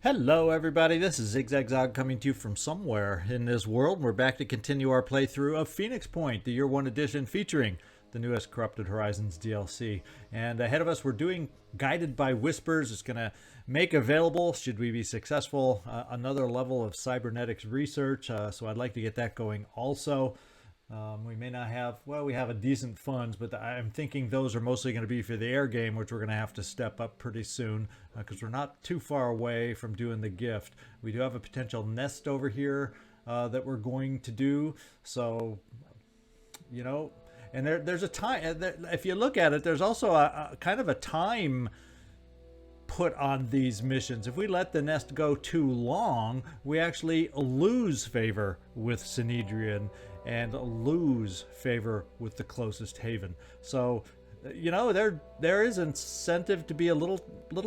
Hello everybody, this is Zigzag coming to you from somewhere in this world. We're back to continue our playthrough of Phoenix Point, the Year 1 edition featuring the newest Corrupted Horizons DLC. And ahead of us we're doing Guided by Whispers. It's going to make available, should we be successful, another level of cybernetics research. So I'd like to get that going also. We may not have, well, we have a decent funds, but I'm thinking those are mostly going to be for the air game, which we're going to have to step up pretty soon because we're not too far away from doing the gift. We do have a potential nest over here that we're going to do. So, you know, and there's a time, if you look at it, there's also a kind of a time put on these missions. If we let the nest go too long, we actually lose favor with Synedrion and lose favor with the closest haven. So, you know, there is incentive to be a little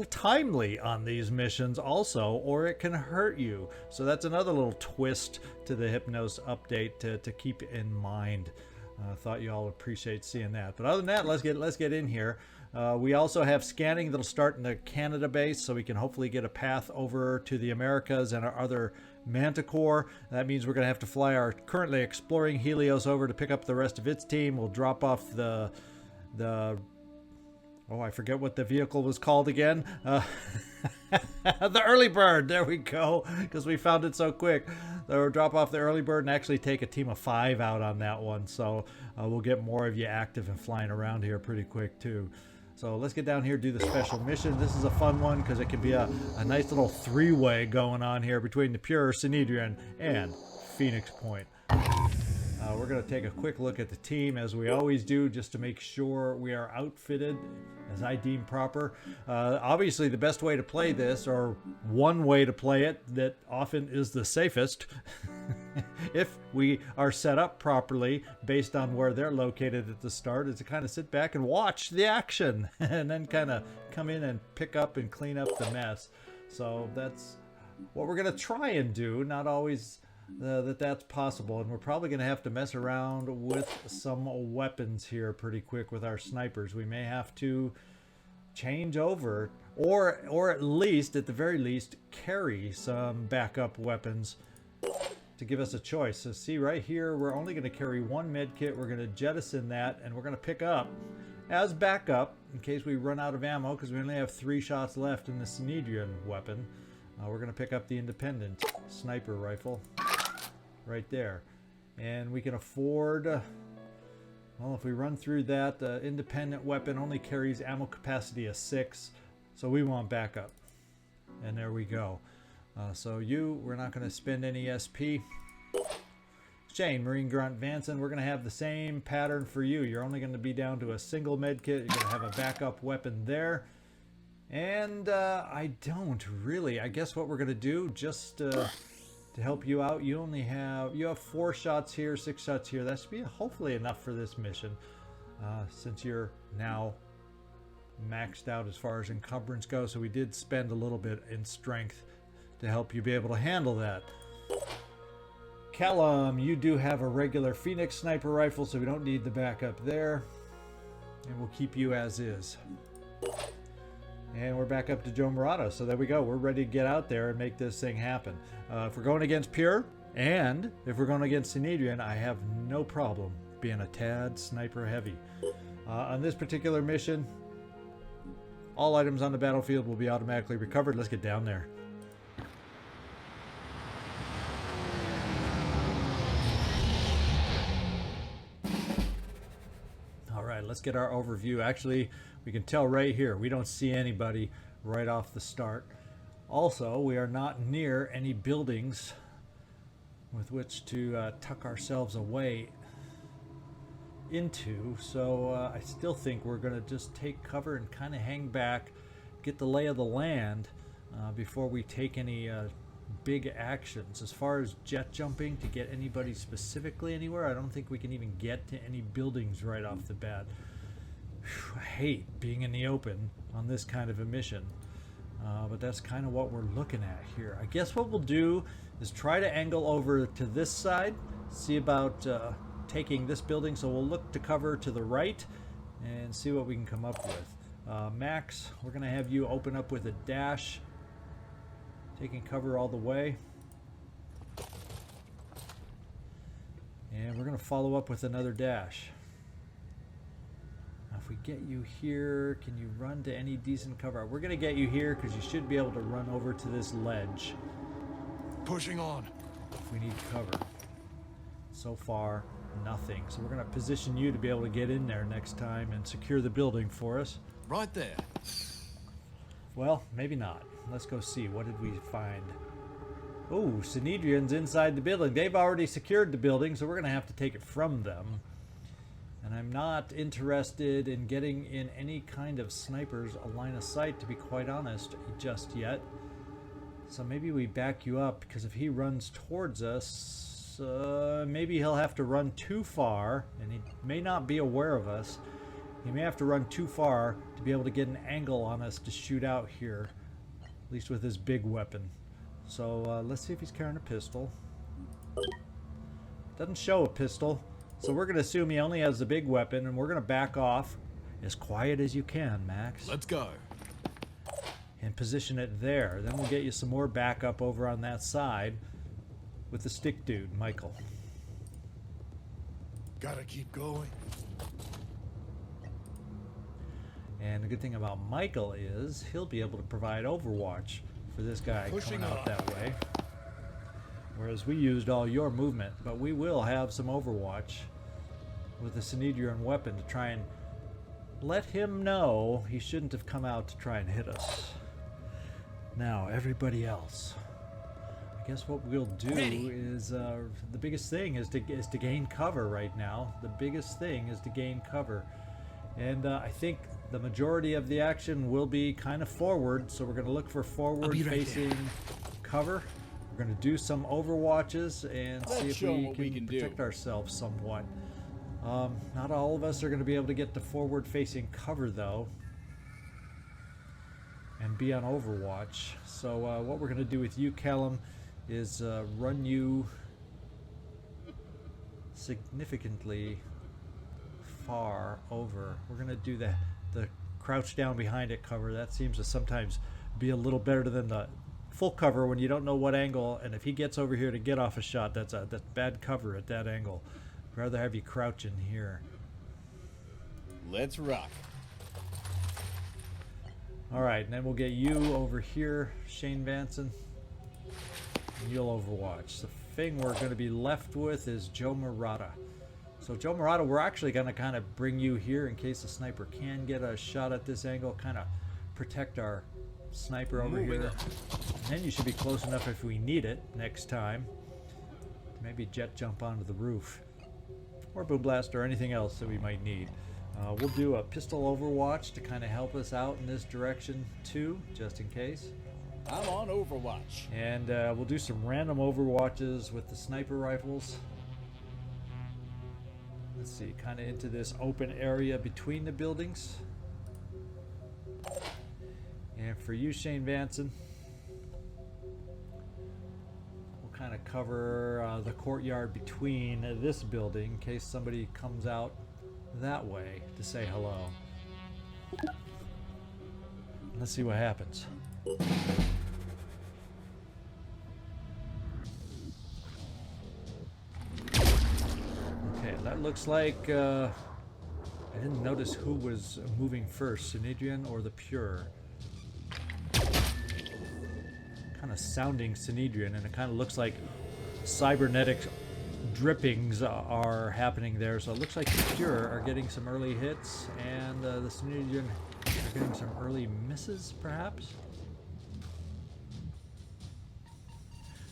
timely on these missions also, or it can hurt you. So that's another little twist to the Hypnos update to keep in mind. I thought you all appreciate seeing that. But other than that, let's get in here. We also have scanning that'll start in the Canada base, so we can hopefully get a path over to the Americas and our other Manticore. That means we're going to have to fly our currently exploring Helios over to pick up the rest of its team. We'll drop off the oh, I forget what the vehicle was called again. The early bird. There we go, because we found it so quick. So we'll drop off the early bird and actually take a team of 5 out on that one. So we'll get more of you active and flying around here pretty quick too. So let's get down here, do the special mission. This is a fun one because it can be a nice little three-way going on here between the Pure, Synedrion, and Phoenix Point. We're going to take a quick look at the team, as we always do, just to make sure we are outfitted as I deem proper. Obviously, the best way to play this, or one way to play it that often is the safest, if we are set up properly based on where they're located at the start, is to kind of sit back and watch the action and then kind of come in and pick up and clean up the mess. So that's what we're going to try and do. Not always that's possible, and we're probably going to have to mess around with some weapons here pretty quick with our snipers. We may have to change over, or at least, at the very least, carry some backup weapons to give us a choice. So see right here, we're only going to carry one med kit. We're going to jettison that, and we're going to pick up as backup in case we run out of ammo, because we only have 3 shots left in the Synedrion weapon. We're going to pick up the independent sniper rifle right there, and we can afford, well, if we run through that, independent weapon only carries ammo capacity of 6, so we want backup. And there we go. So we're not going to spend any SP. Shane, Marine Grunt Vanson, we're going to have the same pattern for you. You're only going to be down to a single med kit. You're going to have a backup weapon there. And I don't really, I guess what we're going to do, just to help you out, you have 4 shots here, 6 shots here. That should be hopefully enough for this mission, since you're now maxed out as far as encumbrance goes. So we did spend a little bit in strength to help you be able to handle that. Callum, you do have a regular Phoenix sniper rifle, so we don't need the backup there, and we'll keep you as is. And we're back up to Joe Murata, so there we go. We're ready to get out there and make this thing happen. If we're going against Pure, and if we're going against Synedrion, I have no problem being a tad sniper heavy. On this particular mission, all items on the battlefield will be automatically recovered. Let's get down there. All right, let's get our overview. Actually, we can tell right here, we don't see anybody right off the start. Also, we are not near any buildings with which to tuck ourselves away into. So I still think we're going to just take cover and kind of hang back, get the lay of the land before we take any big actions. As far as jet jumping to get anybody specifically anywhere, I don't think we can even get to any buildings right off the bat. I hate being in the open on this kind of a mission, but that's kind of what we're looking at here. I guess what we'll do is try to angle over to this side, see about taking this building. So we'll look to cover to the right and see what we can come up with. Max, we're going to have you open up with a dash Taking cover all the way. And we're going to follow up with another dash. Now, if we get you here, can you run to any decent cover? We're going to get you here because you should be able to run over to this ledge. Pushing on. If we need cover. So far, nothing. So we're going to position you to be able to get in there next time and secure the building for us. Right there. Well, maybe not. Let's go see. What did we find? Oh, Synedrion's inside the building. They've already secured the building, so we're going to have to take it from them. And I'm not interested in getting in any kind of snipers a line of sight, to be quite honest, just yet. So maybe we back you up, because if he runs towards us, maybe he'll have to run too far, and he may not be aware of us. He may have to run too far to be able to get an angle on us to shoot out here, at least with his big weapon. So let's see if he's carrying a pistol. Doesn't show a pistol, so we're going to assume he only has the big weapon, and we're going to back off as quiet as you can, Max. Let's go. And position it there. Then we'll get you some more backup over on that side with the stick dude, Michael. Gotta keep going. And the good thing about Michael is he'll be able to provide overwatch for this guy coming out that way. Whereas we used all your movement, but we will have some overwatch with the Synedrion weapon to try and let him know he shouldn't have come out to try and hit us. Now, everybody else. I guess what we'll do is the biggest thing is to gain cover right now. The biggest thing is to gain cover. And I think the majority of the action will be kind of forward, so we're going to look for forward-facing cover. We're going to do some overwatches and see if we can protect ourselves somewhat. Not all of us are going to be able to get to forward-facing cover, though, and be on overwatch. So what we're going to do with you, Callum, is run you significantly far over. We're going to do the crouch down behind it cover. That seems to sometimes be a little better than the full cover when you don't know what angle, and if he gets over here to get off a shot, that's bad cover at that angle. I'd rather have you crouch in here. Let's rock. Alright, and then we'll get you over here, Shane Vanson, and you'll overwatch. The thing we're going to be left with is Joe Murata. So Joe Murata, we're actually going to kind of bring you here in case the sniper can get a shot at this angle, kind of protect our sniper over here. And then you should be close enough if we need it next time to maybe jet jump onto the roof, or boom blast, or anything else that we might need. We'll do a pistol overwatch to kind of help us out in this direction too, just in case. I'm on overwatch. And we'll do some random overwatches with the sniper rifles. Let's see, kind of into this open area between the buildings. And for you, Shane Vanson, we'll kind of cover the courtyard between this building in case somebody comes out that way to say hello. Let's see what happens. Okay, that looks like I didn't notice who was moving first, Synedrion or the Pure. Kind of sounding Synedrion, and it kind of looks like cybernetic drippings are happening there, so it looks like the Pure are getting some early hits, and the Synedrion are getting some early misses, perhaps.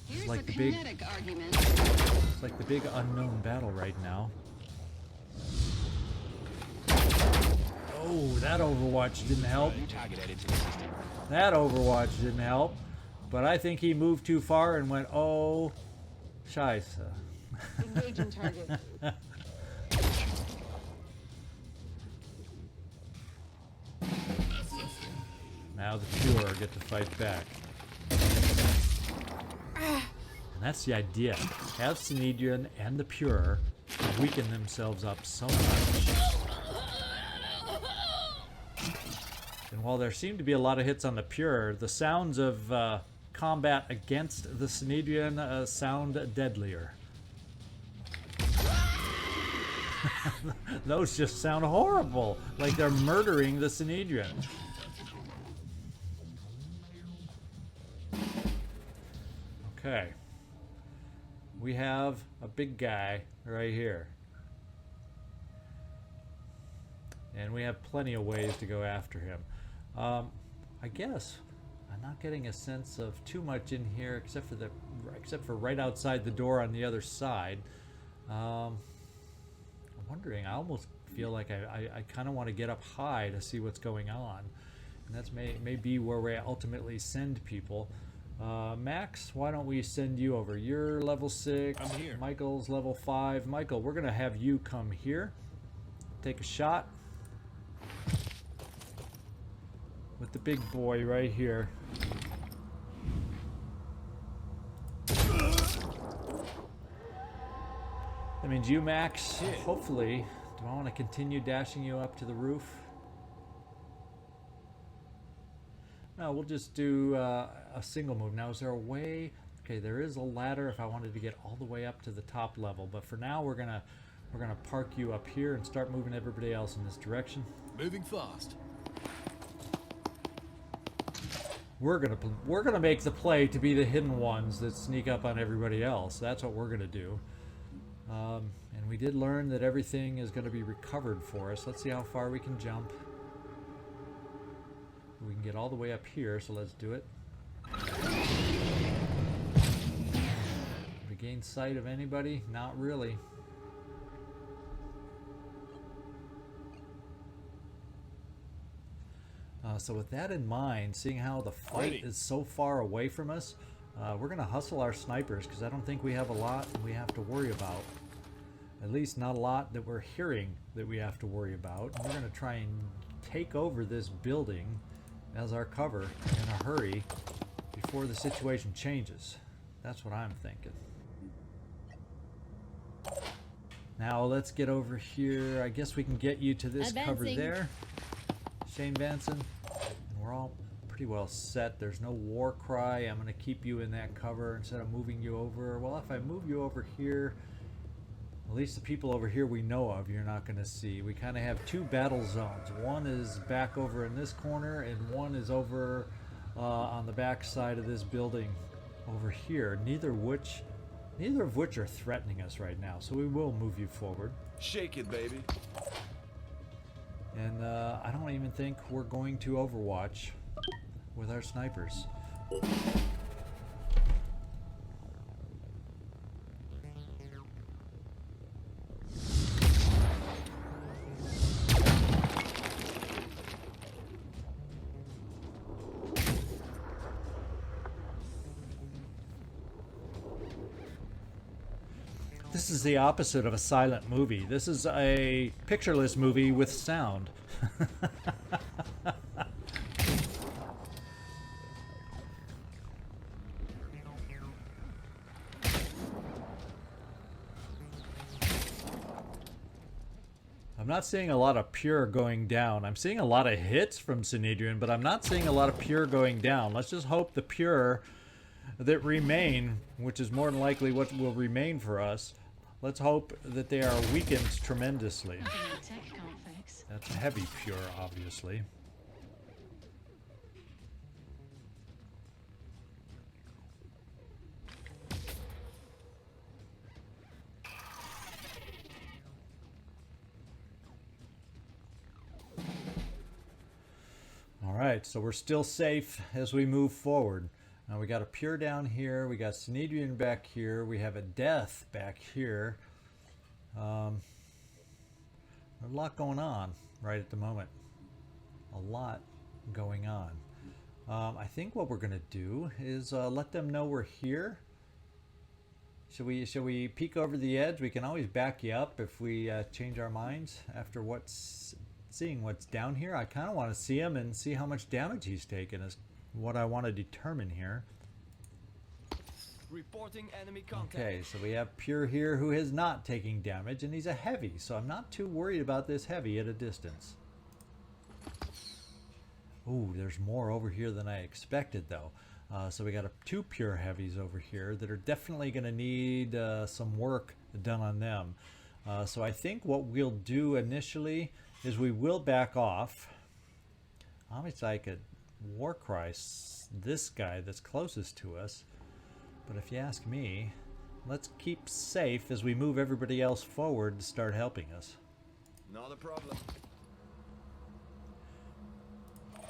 It's like the big, it's like the big unknown battle right now. Oh, that Overwatch didn't help. That Overwatch didn't help, but I think he moved too far and went, oh, scheisse. Engaging target. Now the Pure get to fight back. And that's the idea. Have Synedrion and the Pure weaken themselves up so much. And while there seem to be a lot of hits on the Pure, the sounds of combat against the Synedrion sound deadlier. Those just sound horrible, like they're murdering the Synedrion. Okay. We have a big guy right here. And we have plenty of ways to go after him. I guess I'm not getting a sense of too much in here except for right outside the door on the other side. I'm wondering, I almost feel like I kind of want to get up high to see what's going on. And that's may be where we ultimately send people. Max, why don't we send you over? You're level 6. I'm here. Michael's level 5. Michael, we're going to have you come here. Take a shot. With the big boy right here. That means you, Max. Hopefully. Do I want to continue dashing you up to the roof? No, we'll just do a single move. Now, is there a way? Okay, there is a ladder if I wanted to get all the way up to the top level. But for now, we're gonna park you up here and start moving everybody else in this direction. Moving fast. We're gonna make the play to be the hidden ones that sneak up on everybody else. That's what we're gonna do. And we did learn that everything is gonna be recovered for us. Let's see how far we can jump. We can get all the way up here, so let's do it. We gain sight of anybody? Not really. So with that in mind, seeing how the fight is so far away from us, we're going to hustle our snipers because I don't think we have a lot we have to worry about. At least not a lot that we're hearing that we have to worry about. We're going to try and take over this building as our cover in a hurry before the situation changes. That's what I'm thinking. Now let's get over here. I guess we can get you to this cover there. Shane Vanson. And we're all pretty well set. There's no war cry. I'm going to keep you in that cover instead of moving you over. Well, if I move you over here, at least the people over here we know of, you're not going to see. We kind of have two battle zones. One is back over in this corner, and one is over on the back side of this building over here. Neither of which are threatening us right now, so we will move you forward. Shake it, baby. And I don't even think we're going to Overwatch with our snipers. This is the opposite of a silent movie. This is a pictureless movie with sound. I'm not seeing a lot of pure going down. I'm seeing a lot of hits from Synedrion, but I'm not seeing a lot of pure going down. Let's just hope the pure that remain, which is more than likely what will remain for us, let's hope that they are weakened tremendously. That's heavy pure, obviously. Alright, so we're still safe as we move forward. Now we got a pure down here, we got Synedrion back here, we have a death back here. There's a lot going on right at the moment. A lot going on. I think what we're gonna do is let them know we're here. Shall we peek over the edge? We can always back you up if we change our minds after seeing what's down here. I kind of want to see him and see how much damage he's taken is what I want to determine here. Reporting enemy contact. Okay, so we have Pure here who is not taking damage, and he's a heavy, so I'm not too worried about this heavy at a distance. Ooh, there's more over here than I expected, though. So we got two pure heavies over here that are definitely going to need some work done on them. So I think what we'll do initially is we will back off. Obviously I could war cry this guy that's closest to us, but if you ask me, let's keep safe as we move everybody else forward to start helping us. Not a problem.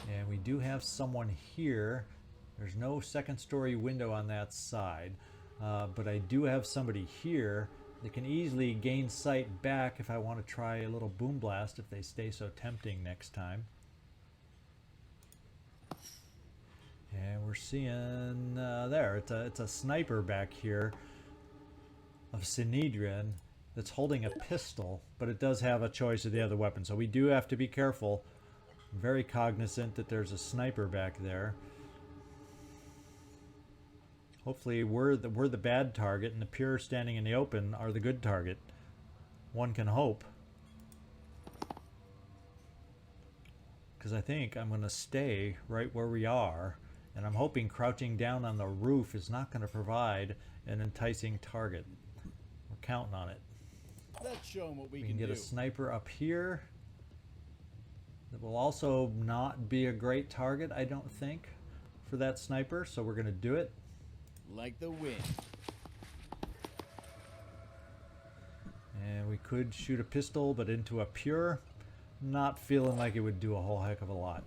And we do have someone here. There's no second story window on that side, but I do have somebody here that can easily gain sight back if I want to try a little boom blast if they stay so tempting next time. And we're seeing there, it's a sniper back here of Synedrion that's holding a pistol, but it does have a choice of the other weapon, so we do have to be careful. I'm very cognizant that there's a sniper back there. Hopefully we're the bad target and the pure standing in the open are the good target. One can hope. Because I think I'm going to stay right where we are, and I'm hoping crouching down on the roof is not going to provide an enticing target. We're counting on it. Let's show 'em what we We can can get do. a sniper up here. That will also not be a great target, I don't think, for that sniper, so we're going to do it. Like the wind. And we could shoot a pistol, but into a pure, not feeling like it would do a whole heck of a lot.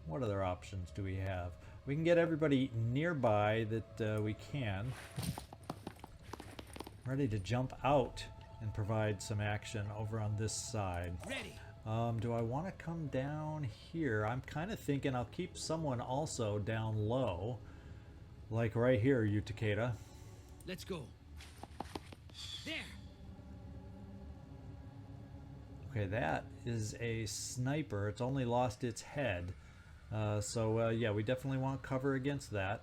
What other options do we have? We can get everybody nearby that we can. Ready to jump out and provide some action over on this side. Ready. Do I want to come down here? I'm kind of thinking I'll keep someone also down low. Like right here, you Takeda. Let's go. There. Okay, that is a sniper. It's only lost its head. So yeah, we definitely want cover against that.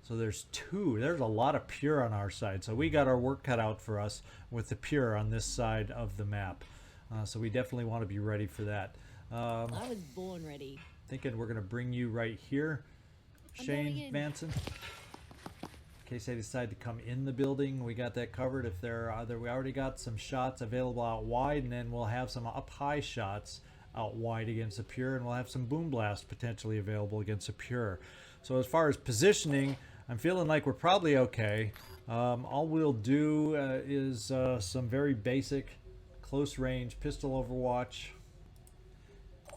So there's a lot of pure on our side. So we got our work cut out for us with the pure on this side of the map. So we definitely want to be ready for that. I was born ready. Thinking we're going to bring you right here, I'm going Shane in. Manson. In case they decide to come in the building, we got that covered. If they're either, we already got some shots available out wide, and then we'll have some up high shots out wide against a pure, and we'll have some boom blast potentially available against a pure. So as far as positioning, I'm feeling like we're probably okay. All we'll do is some very basic close range pistol overwatch,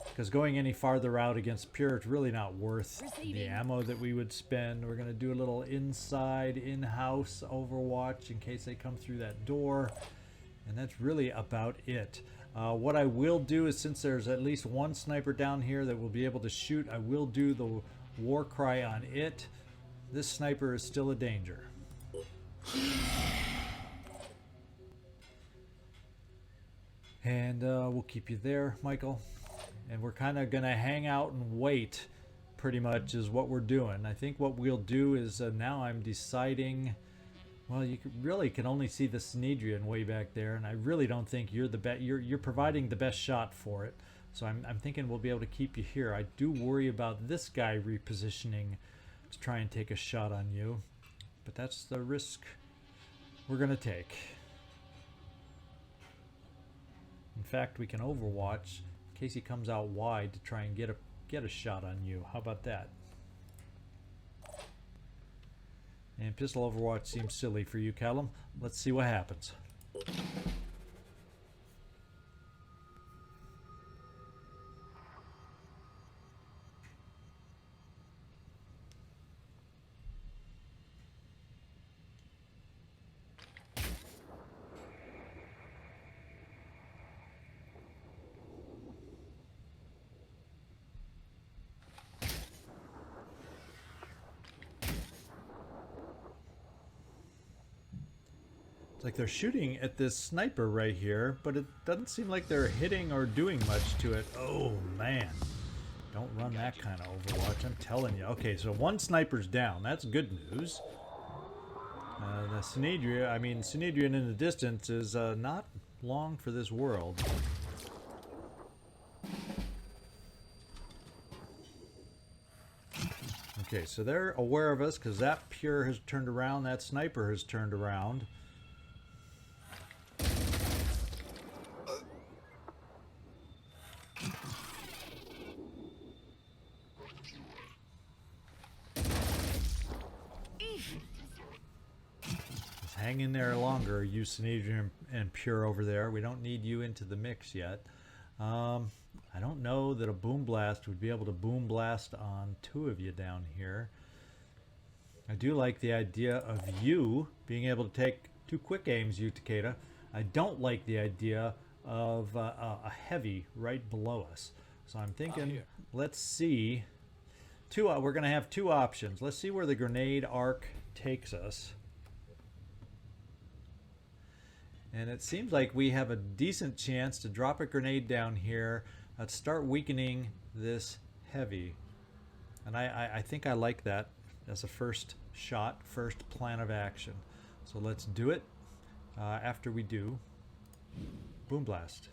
because going any farther out against pure, it's really not worth the Receiving. ammo that we would spend. We're going to do a little inside, in-house overwatch in case they come through that door, and that's really about it. What I will do is, since there's at least one sniper down here that will be able to shoot, I will do the war cry on it. This sniper is still a danger. And we'll keep you there, Michael. And we're kind of going to hang out and wait, pretty much, is what we're doing. I think what we'll do is, now I'm deciding, well, you really can only see the Synedrion way back there, and I really don't think you're the best. You're providing the best shot for it. So I'm thinking we'll be able to keep you here. I do worry about this guy repositioning to try and take a shot on you, but that's the risk we're going to take. In fact, we can overwatch in case he comes out wide to try and get a shot on you. How about that? And pistol overwatch seems silly for you, Callum. Let's see what happens. It's like they're shooting at this sniper right here, but it doesn't seem like they're hitting or doing much to it. Oh, man. Don't run that kind of Overwatch, I'm telling you. Okay, so one sniper's down. That's good news. The Synedrion in the distance is not long for this world. Okay, so they're aware of us because that Pure has turned around, that Sniper has turned around. Just hang in there longer, you Synedrion and Pure over there. We don't need you into the mix yet. I don't know that a boom blast would be able to boom blast on two of you down here. I do like the idea of you being able to take two quick aims, you Takeda. I don't like the idea of a heavy right below us. So I'm thinking, let's see. We're going to have two options. Let's see where the grenade arc takes us. And it seems like we have a decent chance to drop a grenade down here, start weakening this heavy. And I think I like that as a first shot, first plan of action. So let's do it. After we do, boom blast.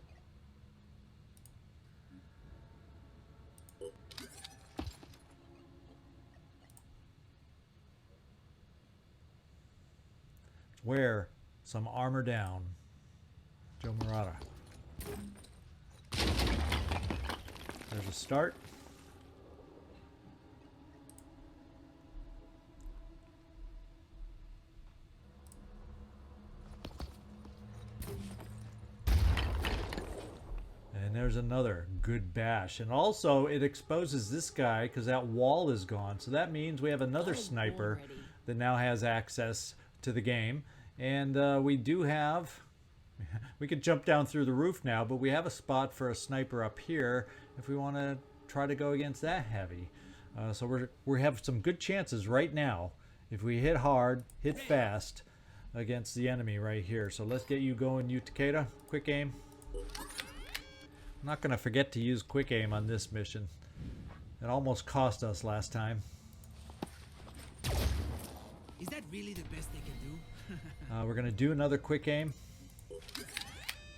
Wear some armor down, Joe Murata. There's a start. And there's another good bash. And also it exposes this guy because that wall is gone. So that means we have another sniper that now has access to the game. And we do have... We could jump down through the roof now, but we have a spot for a sniper up here if we want to try to go against that heavy. So we have some good chances right now if we hit hard, hit fast against the enemy right here. So let's get you going, you Takeda. Quick aim. I'm not going to forget to use quick aim on this mission. It almost cost us last time. Is that really the best they can do? We're going to do another quick aim.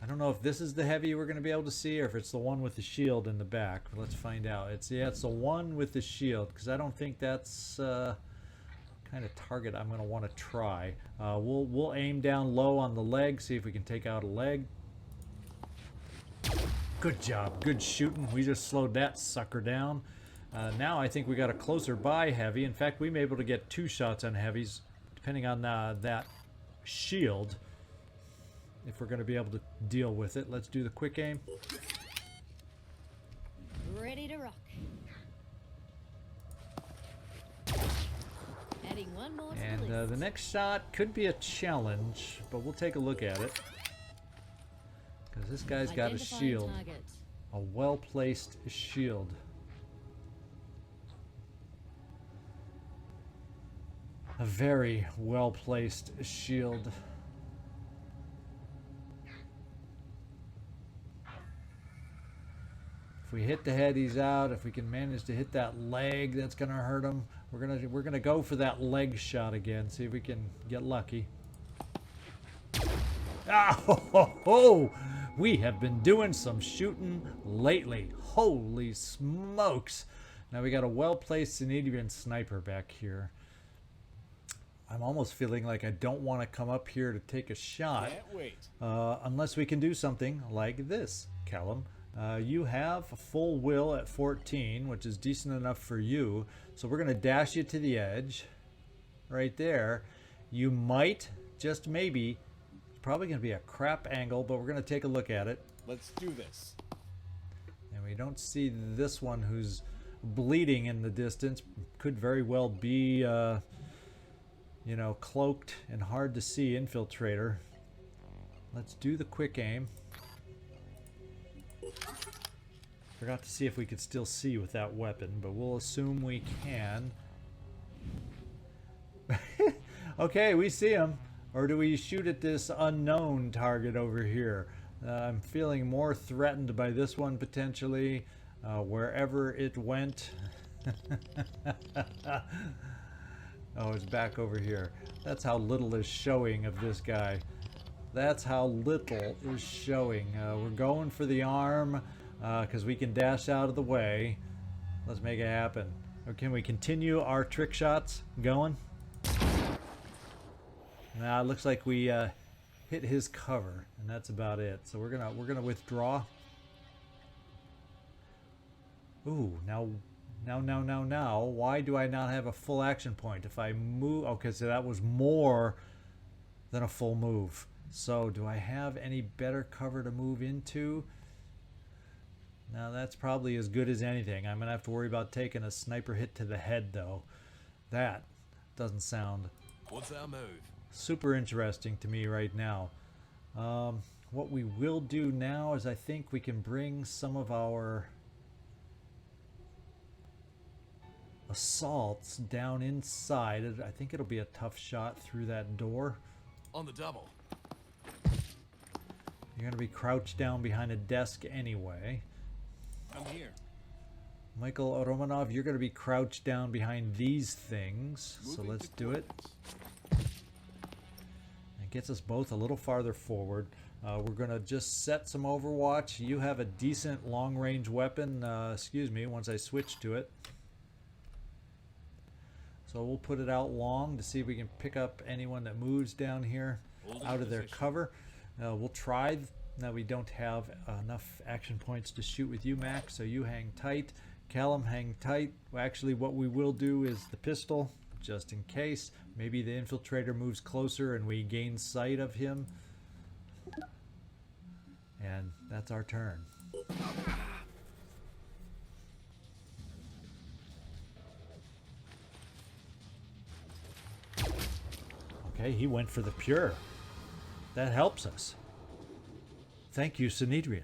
I don't know if this is the heavy we're going to be able to see or if it's the one with the shield in the back. Let's find out. It's the one with the shield because I don't think that's kind of target I'm going to want to try. We'll aim down low on the leg, see if we can take out a leg. Good job. Good shooting. We just slowed that sucker down. Now I think we got a closer by heavy. In fact, we may be able to get two shots on heavies depending on that shield. If we're going to be able to deal with it. Let's do the quick aim. Ready to rock. Adding one more to And the list. the next shot could be a challenge, but we'll take a look at it. Because this guy's got a Identifying shield. target. A well-placed shield. A very well-placed shield. If we hit the head, he's out. If we can manage to hit that leg, that's gonna hurt him. We're gonna go for that leg shot again. See if we can get lucky. Ah, ho, ho, ho. We have been doing some shooting lately. Holy smokes! Now we got a well-placed Synedrion sniper back here. I'm almost feeling like I don't want to come up here to take a shot. Can't wait. Unless we can do something like this, Callum. You have a full will at 14, which is decent enough for you. So we're going to dash you to the edge right there. You might, just maybe, it's probably going to be a crap angle, but we're going to take a look at it. Let's do this. And we don't see this one who's bleeding in the distance. Could very well be, you know, cloaked and hard to see infiltrator. Let's do the quick aim. Forgot to see if we could still see with that weapon, but we'll assume we can. Okay, we see him. Or do we shoot at this unknown target over here? I'm feeling more threatened by this one potentially. Wherever it went. Oh, it's back over here. That's how little is showing of this guy. That's how little is showing. We're going for the arm because we can dash out of the way. Let's make it happen. Or can we continue our trick shots going? Nah, it looks like we hit his cover, and that's about it. So we're gonna withdraw. Ooh, now, why do I not have a full action point? If I move, okay, so that was more than a full move. So do I have any better cover to move into? Now that's probably as good as anything. I'm gonna have to worry about taking a sniper hit to the head though. That doesn't sound What's our move? super interesting to me right now. What we will do now is I think we can bring some of our assaults down inside. I think it'll be a tough shot through that door. On the double. You're going to be crouched down behind a desk anyway. I'm here. Michael Romanov, you're going to be crouched down behind these things. So let's do it. It gets us both a little farther forward. We're going to just set some overwatch. You have a decent long-range weapon. Excuse me, once I switch to it. So we'll put it out long to see if we can pick up anyone that moves down here out of their cover. We'll try. Now we don't have enough action points to shoot with you, Max, so you hang tight. Callum, hang tight. Well, actually, what we will do is the pistol, just in case. Maybe the infiltrator moves closer and we gain sight of him. And that's our turn. Okay, he went for the pure. That helps us. Thank you, Synedrion.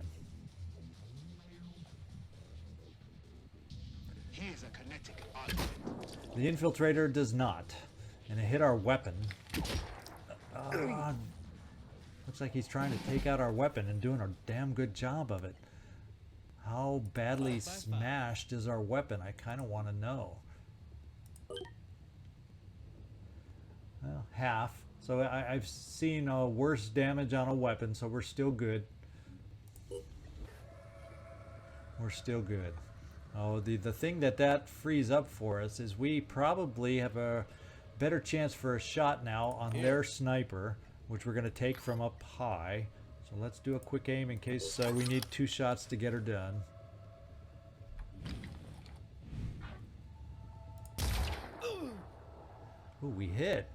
Here's a kinetic argument. The infiltrator does not. And it hit our weapon. Looks like he's trying to take out our weapon and doing a damn good job of it. How badly smashed is our weapon? I kind of want to know. Well, half. So I've seen worse damage on a weapon, so we're still good. We're still good. Oh, the thing that frees up for us is we probably have a better chance for a shot now on their sniper, which we're going to take from up high. So let's do a quick aim in case we need 2 shots to get her done. Ooh, we hit.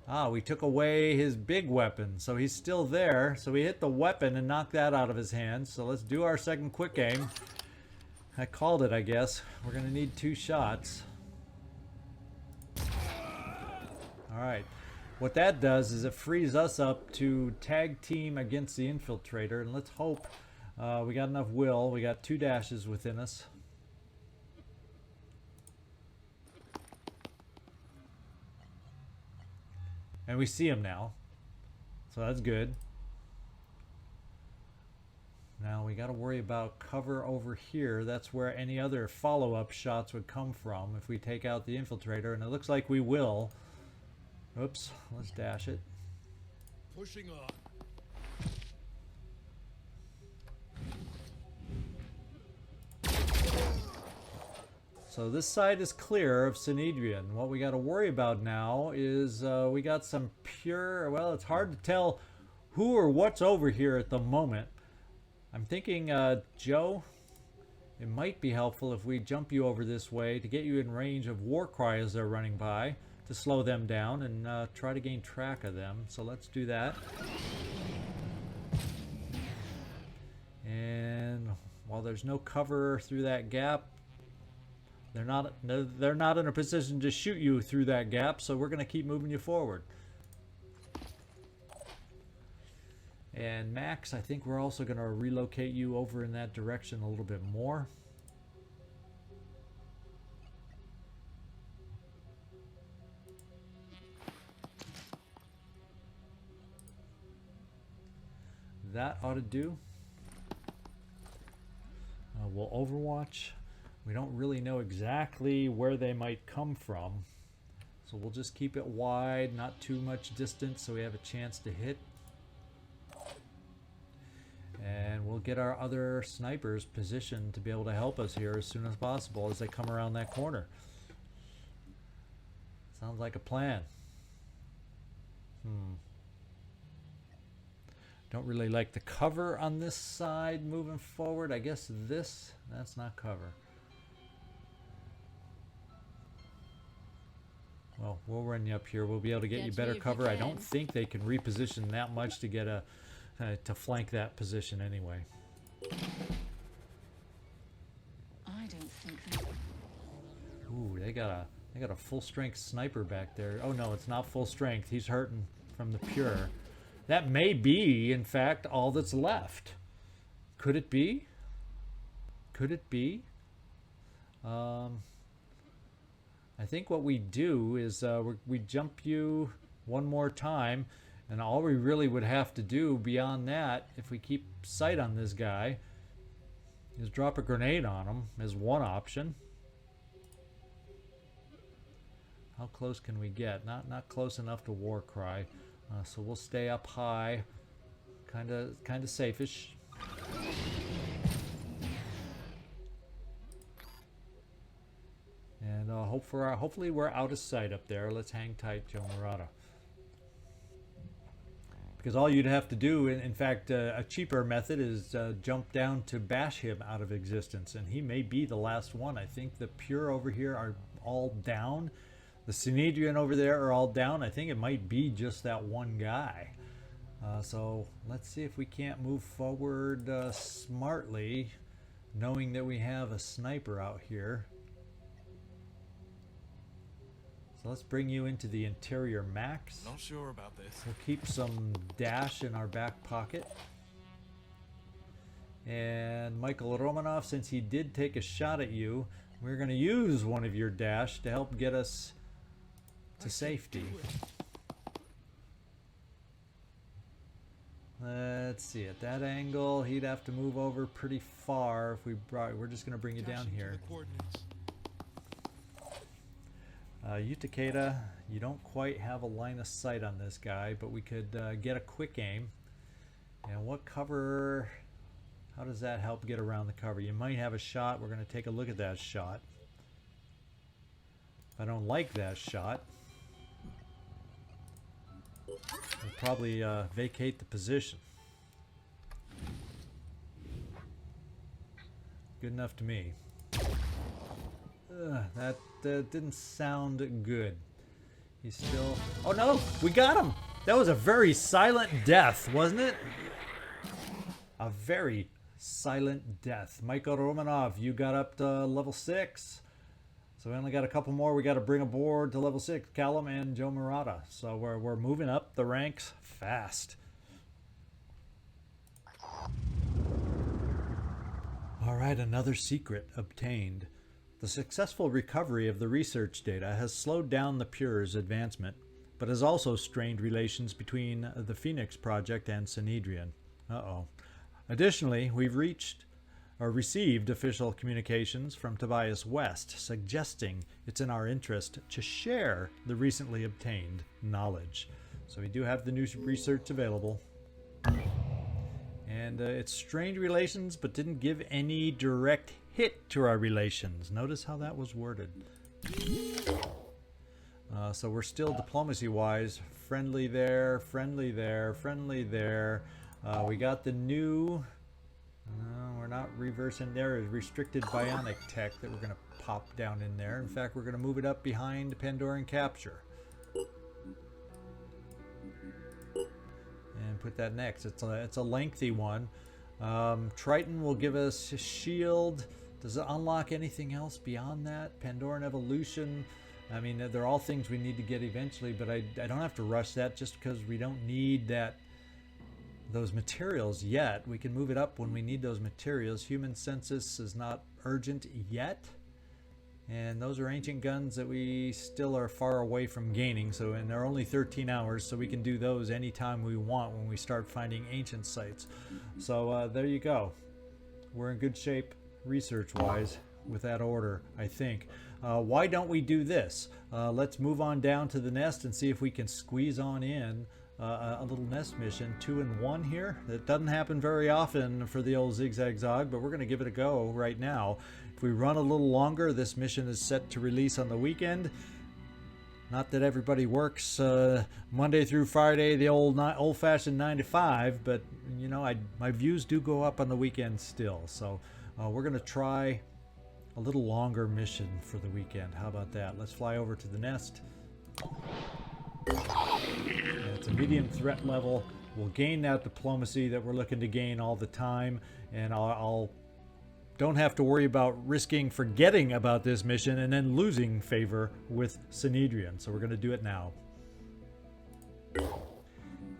Ah, we took away his big weapon, so he's still there. So we hit the weapon and knocked that out of his hands. So let's do our second quick aim. I called it, I guess. We're going to need 2 shots. Alright. What that does is it frees us up to tag team against the infiltrator. And let's hope we got enough will. We got 2 dashes within us. And we see him now. So that's good. Now we got to worry about cover over here. That's where any other follow-up shots would come from if we take out the infiltrator. And it looks like we will. Oops. Let's dash it. Pushing on. So this side is clear of Synedrion. What we got to worry about now is we got some pure... Well, it's hard to tell who or what's over here at the moment. I'm thinking, Joe, it might be helpful if we jump you over this way to get you in range of Warcry as they're running by, to slow them down and try to gain track of them. So let's do that. And while there's no cover through that gap, they're not in a position to shoot you through that gap, so we're going to keep moving you forward. And Max, I think we're also going to relocate you over in that direction a little bit more. That ought to do. We'll overwatch. We don't really know exactly where they might come from. So we'll just keep it wide, not too much distance, so we have a chance to hit. And we'll get our other snipers positioned to be able to help us here as soon as possible as they come around that corner. Sounds like a plan. Don't really like the cover on this side moving forward. I guess that's not cover. Well, we'll run you up here. We'll be able to get you better cover. I don't think they can reposition that much to get to flank that position anyway. I don't think that. Ooh, they got a full strength sniper back there. Oh no, it's not full strength. He's hurting from the pure. That may be, in fact, all that's left. Could it be? Could it be? I think what we do is we jump you one more time, and all we really would have to do beyond that, if we keep sight on this guy, is drop a grenade on him as one option. How close can we get? Not close enough to war cry. So we'll stay up high, kind of safe-ish. And hopefully we're out of sight up there. Let's hang tight, Joe Murata. Because all you'd have to do, in fact, a cheaper method is jump down to bash him out of existence, and he may be the last one. I think the pure over here are all down. The Synedrion over there are all down. I think it might be just that one guy. So let's see if we can't move forward smartly, knowing that we have a sniper out here. So let's bring you into the interior max. Not sure about this. We'll keep some dash in our back pocket. And Michael Romanov, since he did take a shot at you, we're going to use one of your dash to help get us to safety. Let's see, at that angle he'd have to move over pretty far if we brought. We're just going to bring you down here. You Takeda, you don't quite have a line of sight on this guy, but we could get a quick aim. And what cover? How does that help get around the cover? You might have a shot. We're going to take a look at that shot. If I don't like that shot, we'll probably vacate the position. Good enough to me. That didn't sound good. He's still... Oh no! We got him! That was a very silent death, wasn't it? A very silent death. Michael Romanov, you got up to level 6. So we only got a couple more we got to bring aboard to level 6. Callum and Joe Murata. So we're moving up the ranks fast. Alright, another secret obtained. The successful recovery of the research data has slowed down the Pure's advancement, but has also strained relations between the Phoenix Project and Synedrion. Uh-oh. Additionally, we've received official communications from Tobias West suggesting it's in our interest to share the recently obtained knowledge. So we do have the new research available. And it's strained relations, but didn't give any direct hit to our relations. Notice how that was worded. So we're still diplomacy-wise friendly there, friendly there, friendly there. We got the new... we're not reversing there. Is restricted bionic tech that we're going to pop down in there. In fact, we're going to move it up behind Pandoran capture. And put that next. It's a lengthy one. Triton will give us a shield. Does it unlock anything else beyond that? Pandoran evolution. I mean, they're all things we need to get eventually, but I don't have to rush that just because we don't need those materials yet. We can move it up when we need those materials. Human census is not urgent yet. And those are ancient guns that we still are far away from gaining. And they're only 13 hours, so we can do those anytime we want when we start finding ancient sites. So there you go. We're in good shape research-wise. with that order, I think. Why don't we do this? Let's move on down to the nest and see if we can squeeze on in a little nest mission, 2 in 1 here. That doesn't happen very often for the old Zigzag Zog, but we're going to give it a go right now. If we run a little longer, this mission is set to release on the weekend. Not that everybody works Monday through Friday, the old-fashioned 9 to 5, but you know, my views do go up on the weekend still. So we're going to try a little longer mission for the weekend. How about that? Let's fly over to the nest. And it's a medium threat level. We'll gain that diplomacy that we're looking to gain all the time, and I'll don't have to worry about risking forgetting about this mission and then losing favor with Synedrion. So we're going to do it now.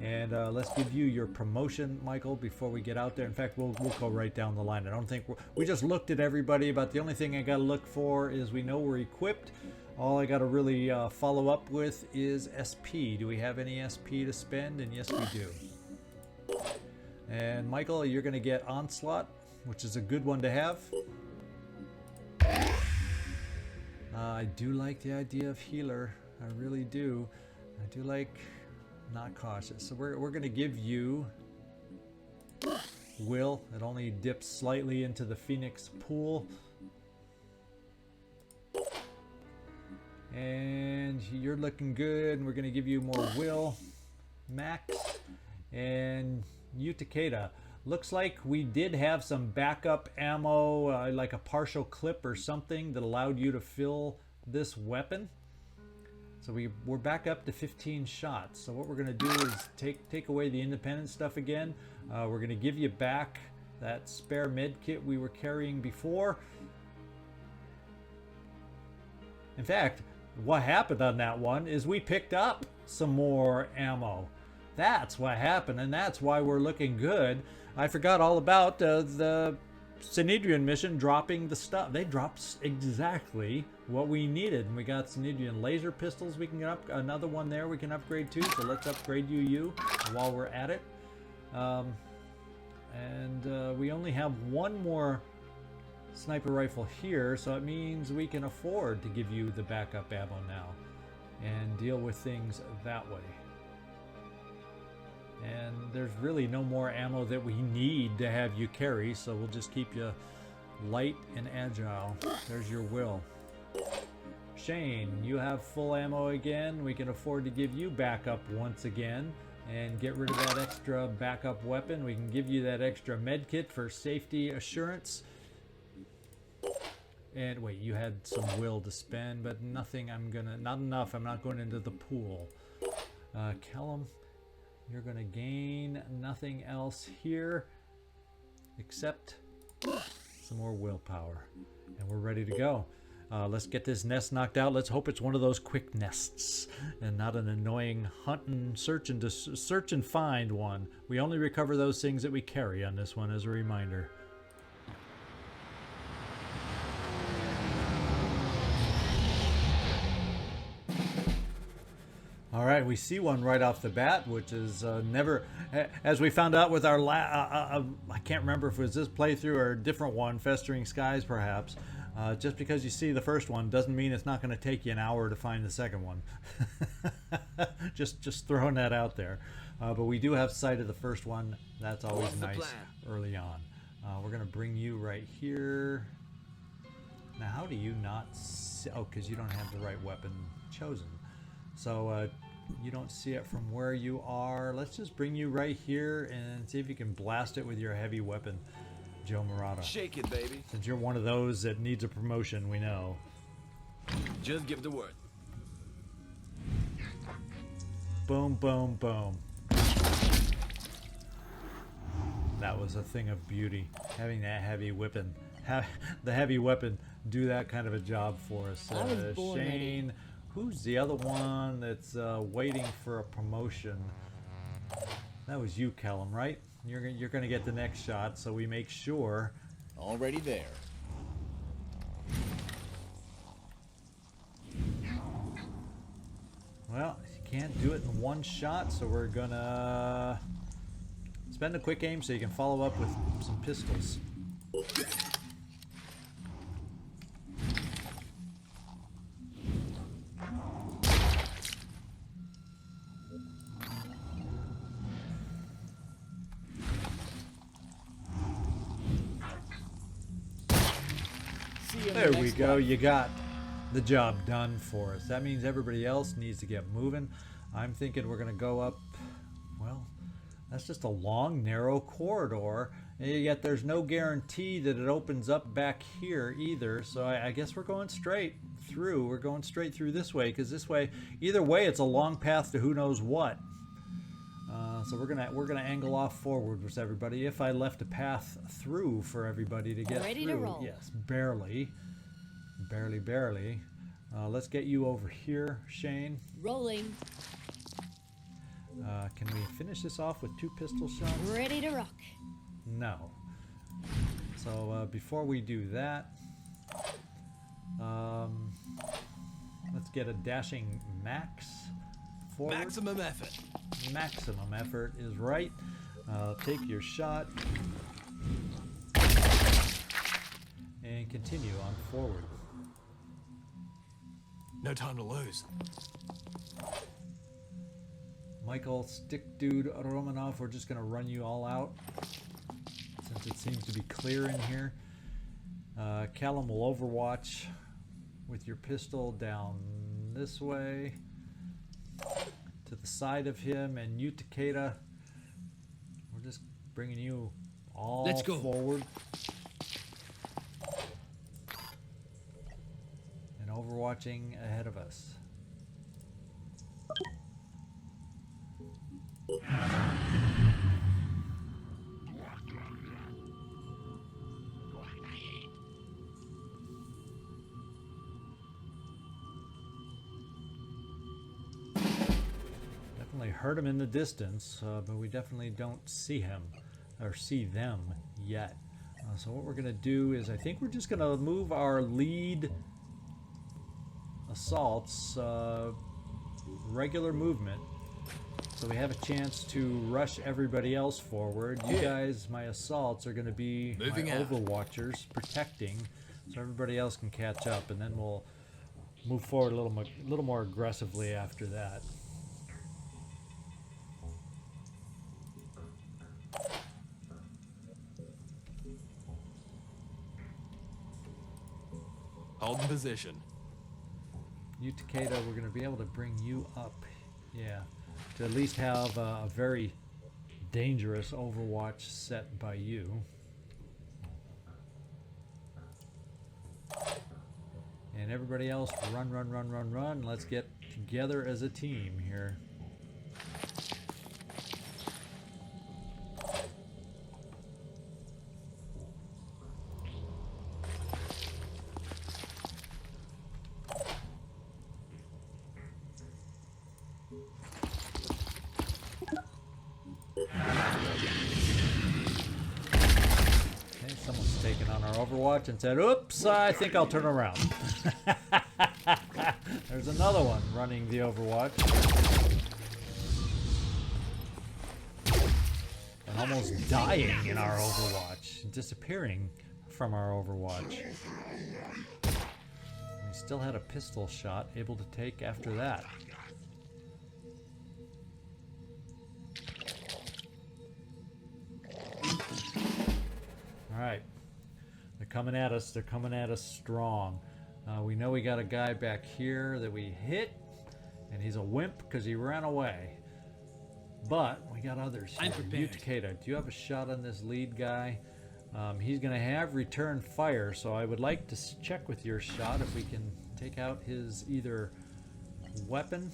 And let's give you your promotion, Michael, before we get out there. In fact, we'll go right down the line. I don't think we just looked at everybody, but the only thing I got to look for is we know we're equipped. All I got to really follow up with is SP. Do we have any SP to spend? And yes, we do. And Michael, you're going to get Onslaught, which is a good one to have. I do like the idea of Healer. I really do. I do like Not Cautious. So we're going to give you Will. It only dips slightly into the Phoenix pool. And you're looking good, and we're going to give you more Will, Max, and you, Takeda. Looks like we did have some backup ammo, like a partial clip or something that allowed you to fill this weapon. So we're back up to 15 shots. So what we're going to do is take away the independent stuff again. We're going to give you back that spare med kit we were carrying before. In fact, what happened on that one is we picked up some more ammo. That's what happened, and that's why we're looking good. I forgot all about the Synedrion mission dropping the stuff. They dropped exactly what we needed. And we got Synedrion laser pistols. We can get up another one there. We can upgrade too. So let's upgrade you while we're at it. We only have one more sniper rifle here, so it means we can afford to give you the backup ammo now and deal with things that way. And there's really no more ammo that we need to have you carry, so we'll just keep you light and agile. There's your Will. Shane, you have full ammo again. We can afford to give you backup once again and get rid of that extra backup weapon. We can give you that extra med kit for safety assurance. And wait, you had some Will to spend, but nothing. Not enough. I'm not going into the pool. Callum, you're going to gain nothing else here except some more willpower. And we're ready to go. Let's get this nest knocked out. Let's hope it's one of those quick nests and not an annoying hunt and search and find one. We only recover those things that we carry on this one as a reminder. All right, we see one right off the bat, which is never, as we found out with our I can't remember if it was this playthrough or a different one, Festering Skies perhaps. Just because you see the first one doesn't mean it's not going to take you an hour to find the second one. just throwing that out there. But we do have sight of the first one. That's always nice early on. We're going to bring you right here. Now, how do you not see? Oh, because you don't have the right weapon chosen. So you don't see it from where you are. Let's just bring you right here and see if you can blast it with your heavy weapon, Joe Murata. Shake it, baby. Since you're one of those that needs a promotion, we know. Just give the word. Boom, boom, boom. That was a thing of beauty. Having that heavy weapon, the heavy weapon, do that kind of a job for us. Shane. Who's the other one that's waiting for a promotion? That was you, Callum, right? You're going to get the next shot, so we make sure. Already there. Well, you can't do it in one shot, so we're going to spend a quick aim so you can follow up with some pistols. There we go. You got the job done for us. That means everybody else needs to get moving. I'm thinking we're going to go up, well, that's just a long, narrow corridor. And yet there's no guarantee that it opens up back here either. So I guess we're going straight through. We're going straight through this way, because this way, either way, it's a long path to who knows what. So we're gonna angle off forward with everybody. If I left a path through for everybody to get Ready through, to roll. yes, barely. Let's get you over here, Shane. Rolling. Can we finish this off with 2 pistol shots? Ready to rock. No. So before we do that, let's get a dashing max forward. Maximum effort. Maximum effort is right. Take your shot and continue on forward. No time to lose. Michael, Stick Dude, Romanov, we're just going to run you all out since it seems to be clear in here. Callum will overwatch with your pistol down this way to the side of him, and you, Takeda, we're just bringing you all Let's go. forward and overwatching ahead of us. Definitely heard him in the distance, but we definitely don't see him or see them yet. So what we're going to do is, I think we're just going to move our lead assaults regular movement, so we have a chance to rush everybody else forward. You guys, my assaults, are going to be Moving my out. overwatchers protecting, so everybody else can catch up, and then we'll move forward a little more aggressively after that. Holding position. You, Takeda, we're going to be able to bring you up, yeah, to at least have a very dangerous overwatch set by you. And everybody else, run. Let's get together as a team here. Okay, someone's taken on our Overwatch and said, oops, I think I'll turn around. There's another one running the Overwatch. And almost dying in our Overwatch. Disappearing from our Overwatch. We still had a pistol shot able to take after that. Alright, they're coming at us. They're coming at us strong. We know we got a guy back here that we hit, and he's a wimp because he ran away. But we got others here. I'm prepared. Takeda, do you have a shot on this lead guy? He's going to have return fire, so I would like to check with your shot if we can take out his either weapon.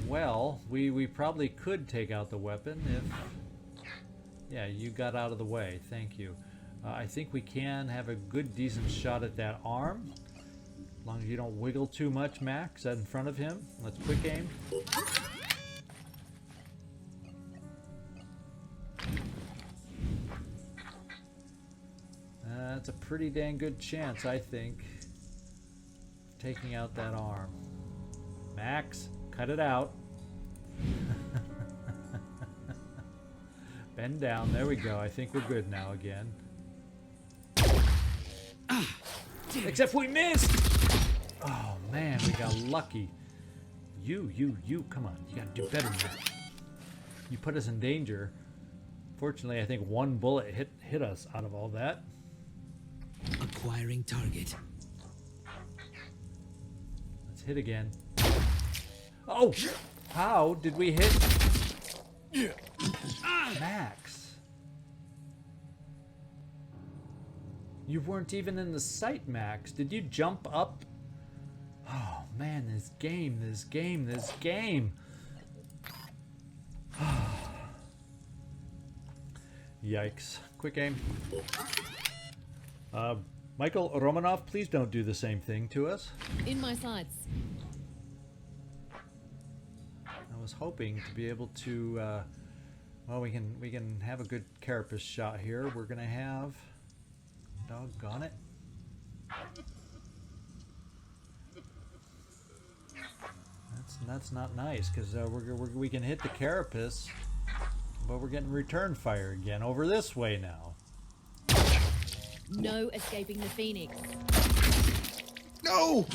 Well, we probably could take out the weapon if... Yeah, you got out of the way. Thank you. I think we can have a good, decent shot at that arm. As long as you don't wiggle too much, Max, in front of him. Let's quick aim. That's a pretty dang good chance, I think, of taking out that arm. Max, cut it out. Bend down. There we go. I think we're good now again. Except we missed! Oh, man, we got lucky. You, come on. You gotta do better than that. You put us in danger Fortunately, I think one bullet hit us out of all that. Acquiring target. Let's hit again. Oh! How did we hit Max? You weren't even in the sight, Max. Did you jump up? Oh man, this game. Yikes. Quick aim. Michael Romanov, please don't do the same thing to us. In my sights. I was hoping to be able to, well, we can have a good carapace shot here. We're gonna have, doggone it. That's not nice, because we can hit the carapace, but we're getting return fire again over this way now. No escaping the Phoenix. No!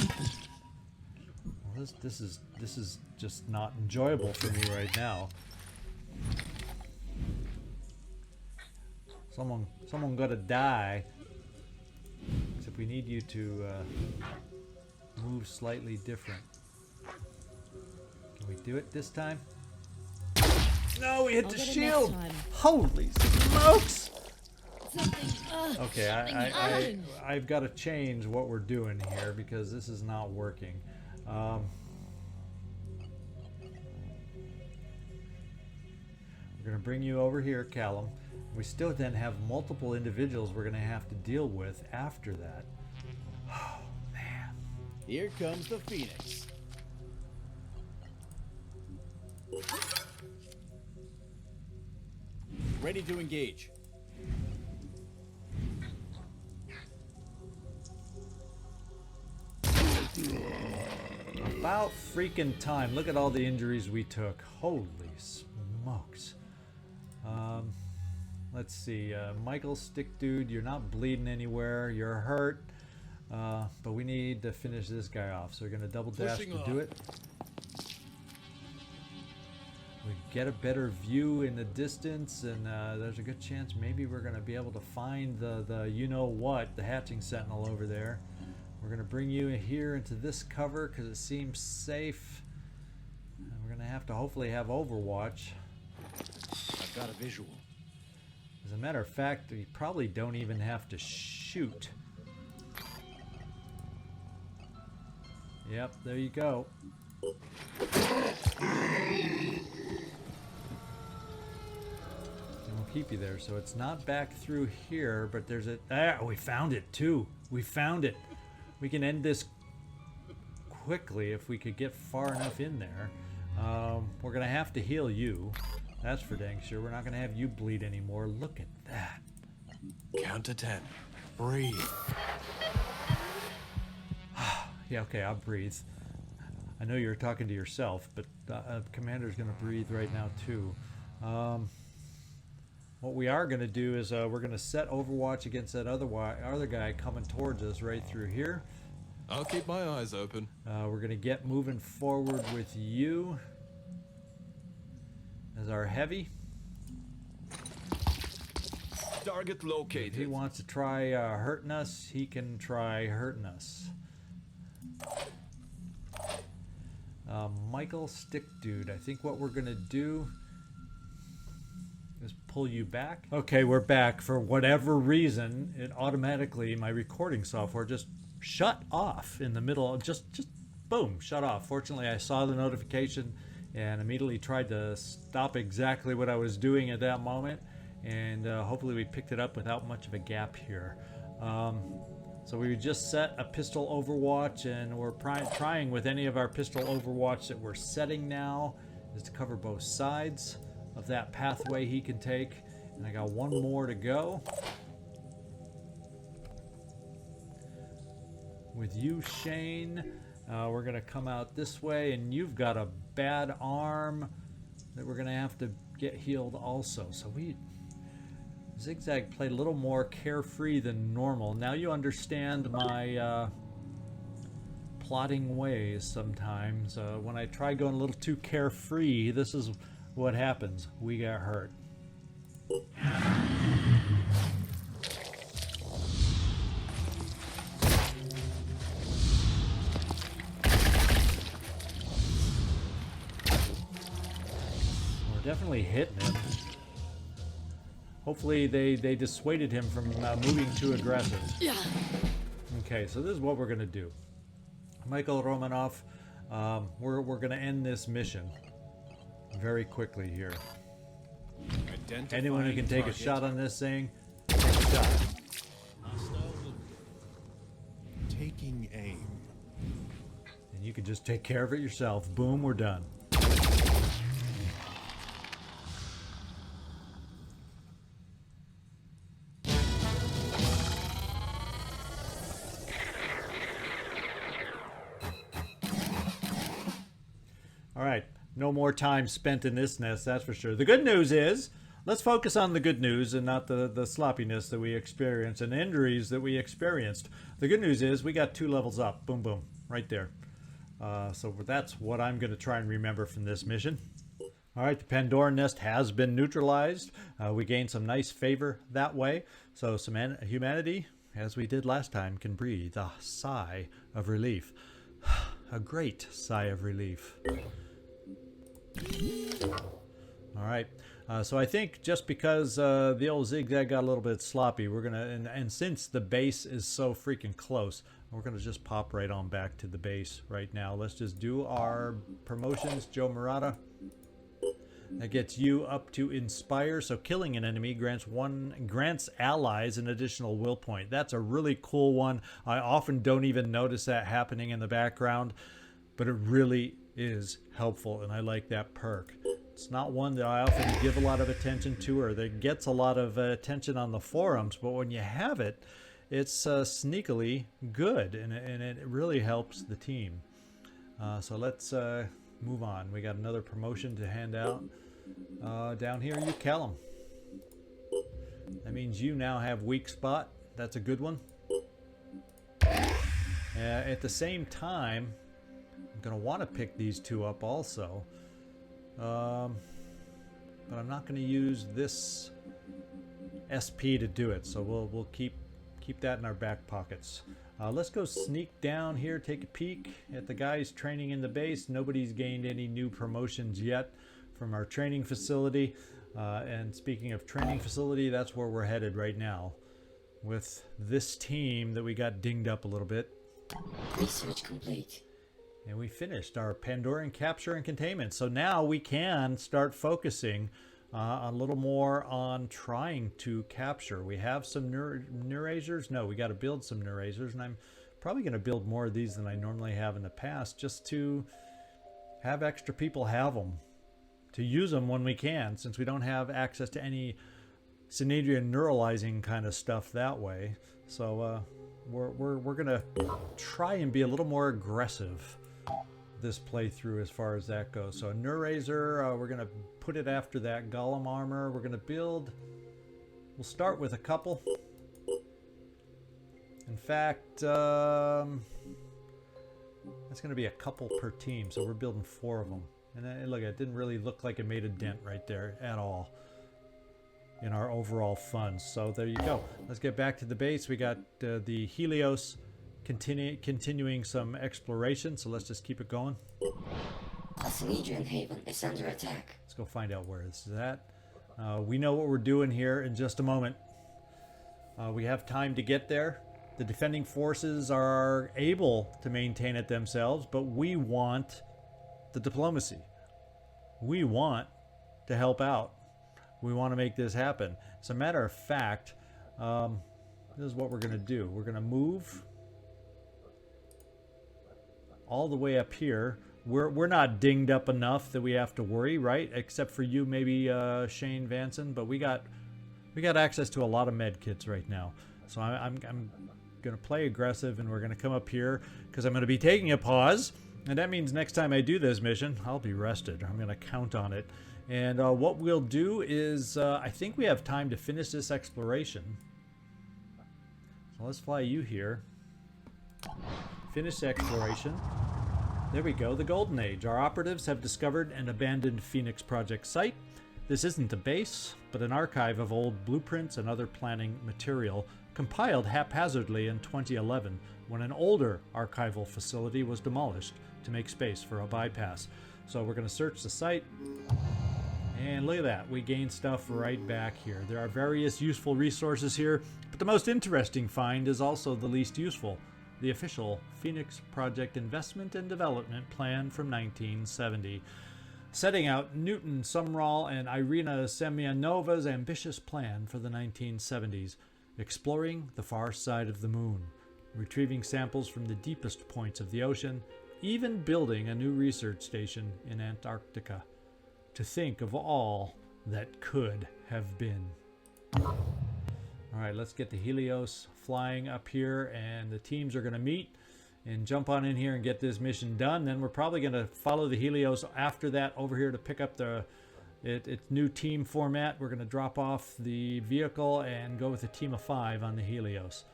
Well, this is just not enjoyable for me right now. Someone gotta die. Except we need you to move slightly different. Can we do it this time? No, we hit the shield. Holy smokes! Okay, I've got to change what we're doing here because this is not working. We're going to bring you over here, Callum. We still then have multiple individuals we're going to have to deal with after that. Oh, man. Here comes the Phoenix. Ready to engage. About freaking time. Look at all the injuries we took. Holy smokes. Let's see. Michael, stick dude, you're not bleeding anywhere. You're hurt. But we need to finish this guy off. So we're going to double dash to do it. We get a better view in the distance, and there's a good chance maybe we're going to be able to find the you-know-what, the hatching sentinel over there. We're going to bring you here into this cover because it seems safe. And we're going to have to hopefully have Overwatch. I've got a visual. As a matter of fact, we probably don't even have to shoot. Yep, there you go. Keep you there, so it's not back through here, but there's a we found it too. We found it. We can end this quickly if we could get far enough in there. We're gonna have to heal you, that's for dang sure. We're not gonna have you bleed anymore. Look at that. Count to 10. Breathe. Yeah, okay, I'll breathe. I know you're talking to yourself, but Commander's gonna breathe right now too. What we are going to do is we're going to set Overwatch against that other guy coming towards us right through here. I'll keep my eyes open. We're going to get moving forward with you as our heavy. Target located. If he wants to try hurting us, he can try hurting us. Michael, stick dude. I think what we're going to do is pull you back. Okay, we're back. For whatever reason, it automatically, my recording software just shut off in the middle. Just boom, shut off. Fortunately, I saw the notification and immediately tried to stop exactly what I was doing at that moment. And hopefully we picked it up without much of a gap here. So we just set a pistol overwatch, and we're trying with any of our pistol overwatch that we're setting now is to cover both sides of that pathway he can take. And I got one more to go. With you, Shane, we're going to come out this way, and you've got a bad arm that we're going to have to get healed also. So Zigzag played a little more carefree than normal. Now you understand my plotting ways sometimes. When I try going a little too carefree, this is what happens. We got hurt. We're definitely hitting him. Hopefully they dissuaded him from moving too aggressive. Okay, so this is what we're going to do. Michael Romanov, we're going to end this mission very quickly here. Anyone who can take a shot on this thing, take a shot. Taking aim. And you can just take care of it yourself. Boom, we're done. Alright, no more time spent in this nest, that's for sure. The good news is, let's focus on the good news and not the sloppiness that we experienced and injuries that we experienced. The good news is we got 2 levels up. Boom, boom, right there. So that's what I'm going to try and remember from this mission. Alright, the Pandoran nest has been neutralized. We gained some nice favor that way. So some humanity, as we did last time, can breathe a sigh of relief. A great sigh of relief. Alright, so I think just because the old zigzag got a little bit sloppy, we're gonna, and since the base is so freaking close, we're gonna just pop right on back to the base right now. Let's just do our promotions. Joe Murata. That gets you up to Inspire, so killing an enemy grants allies an additional will point. That's a really cool one. I often don't even notice that happening in the background, but it really is helpful, and I like that perk. It's not one that I often give a lot of attention to or that gets a lot of attention on the forums, but when you have it, it's sneakily good, and it really helps the team. So let's move on. We got another promotion to hand out. Down here, you Callum. That means you now have weak spot. That's a good one. At the same time, I'm going to want to pick these 2 up also. But I'm not going to use this SP to do it, so we'll keep that in our back pockets. Let's go sneak down here, take a peek at the guys training in the base. Nobody's gained any new promotions yet from our training facility. And speaking of training facility, that's where we're headed right now with this team that we got dinged up a little bit. Research complete. And we finished our Pandoran capture and containment. So now we can start focusing a little more on trying to capture. We have some Neurasers. No, we got to build some Neurasers, and I'm probably going to build more of these than I normally have in the past, just to have extra people have them, to use them when we can, since we don't have access to any Synedrion neuralizing kind of stuff that way. So we're going to try and be a little more aggressive this playthrough as far as that goes. So a Neuraser, we're going to put it after that Golem armor. We're going to build, we'll start with a couple. In fact, that's going to be a couple per team, so we're building 4 of them. And look, it didn't really look like it made a dent right there at all in our overall funds. So there you go. Let's get back to the base. We got the Helios continuing some exploration, so let's just keep it going. A Synedrion haven is under attack. Let's go find out where it's at. We know what we're doing here in just a moment. We have time to get there. The defending forces are able to maintain it themselves, but we want the diplomacy. We want to help out. We want to make this happen. As a matter of fact, this is what we're going to do. We're going to move all the way up here. We're not dinged up enough that we have to worry, right? Except for you, maybe Shane Vanson, but we got access to a lot of med kits right now. So I'm going to play aggressive, and we're going to come up here because I'm going to be taking a pause, and that means next time I do this mission, I'll be rested. I'm going to count on it. And what we'll do is, I think we have time to finish this exploration. So let's fly you here. Finish the exploration. There we go, the Golden Age. Our operatives have discovered an abandoned Phoenix Project site. This isn't a base, but an archive of old blueprints and other planning material compiled haphazardly in 2011 when an older archival facility was demolished to make space for a bypass. So we're going to search the site, and look at that, we gain stuff right back here. There are various useful resources here, but the most interesting find is also the least useful: the official Phoenix Project Investment and Development Plan from 1970, setting out Newton Sumrall and Irina Semyonova's ambitious plan for the 1970s, exploring the far side of the moon, retrieving samples from the deepest points of the ocean, even building a new research station in Antarctica. To think of all that could have been. All right, let's get the Helios flying up here, and the teams are going to meet and jump on in here and get this mission done. Then we're probably going to follow the Helios after that over here to pick up its new team format. We're going to drop off the vehicle and go with a team of 5 on the Helios.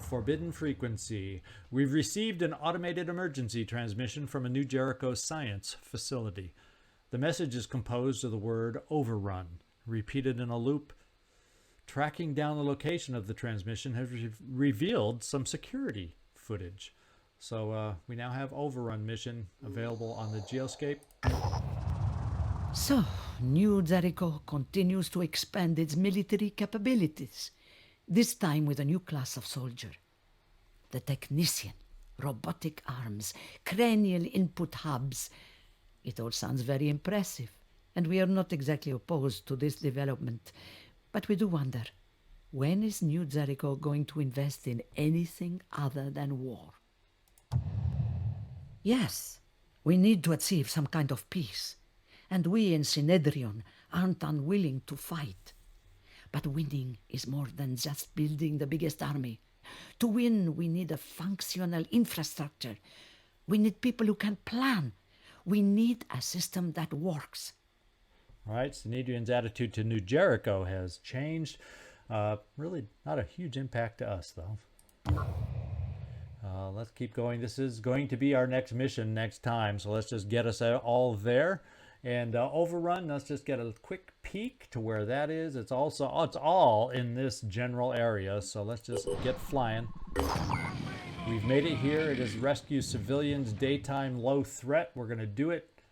Forbidden frequency. We've received an automated emergency transmission from a New Jericho science facility. The message is composed of the word overrun, repeated in a loop. Tracking down the location of the transmission has revealed some security footage. So we now have overrun mission available on the Geoscape. So, New Jericho continues to expand its military capabilities. This time with a new class of soldier. The technician, robotic arms, cranial input hubs. It all sounds very impressive, and we are not exactly opposed to this development. But we do wonder, when is New Jericho going to invest in anything other than war? Yes, we need to achieve some kind of peace, and we in Synedrion aren't unwilling to fight. But winning is more than just building the biggest army. To win, we need a functional infrastructure. We need people who can plan. We need a system that works. All right, Synedrion's attitude to New Jericho has changed. Really not a huge impact to us, though. Let's keep going. This is going to be our next mission next time, so let's just get us all there. And overrun, let's just get a quick peek to where that is. It's all in this general area, so let's just get flying. We've made it here. It is rescue civilians, daytime, low threat. We're going to do it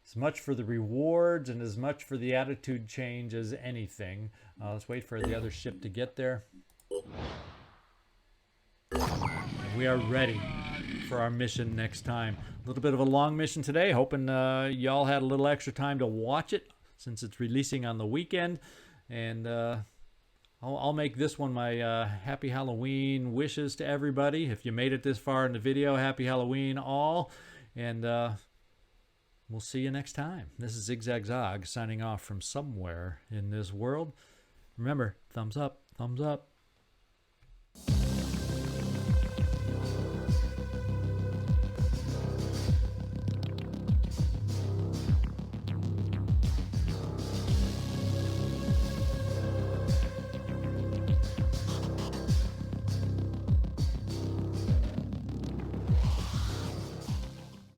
as much for the rewards and as much for the attitude change as anything. Let's wait for the other ship to get there. And we are ready for our mission next time. A little bit of a long mission today, hoping y'all had a little extra time to watch it since it's releasing on the weekend. And I'll make this one my happy Halloween wishes to everybody. If you made it this far in the video, happy Halloween all. And we'll see you next time. This is Zigzag Zog signing off from somewhere in this world. Remember, thumbs up, thumbs up.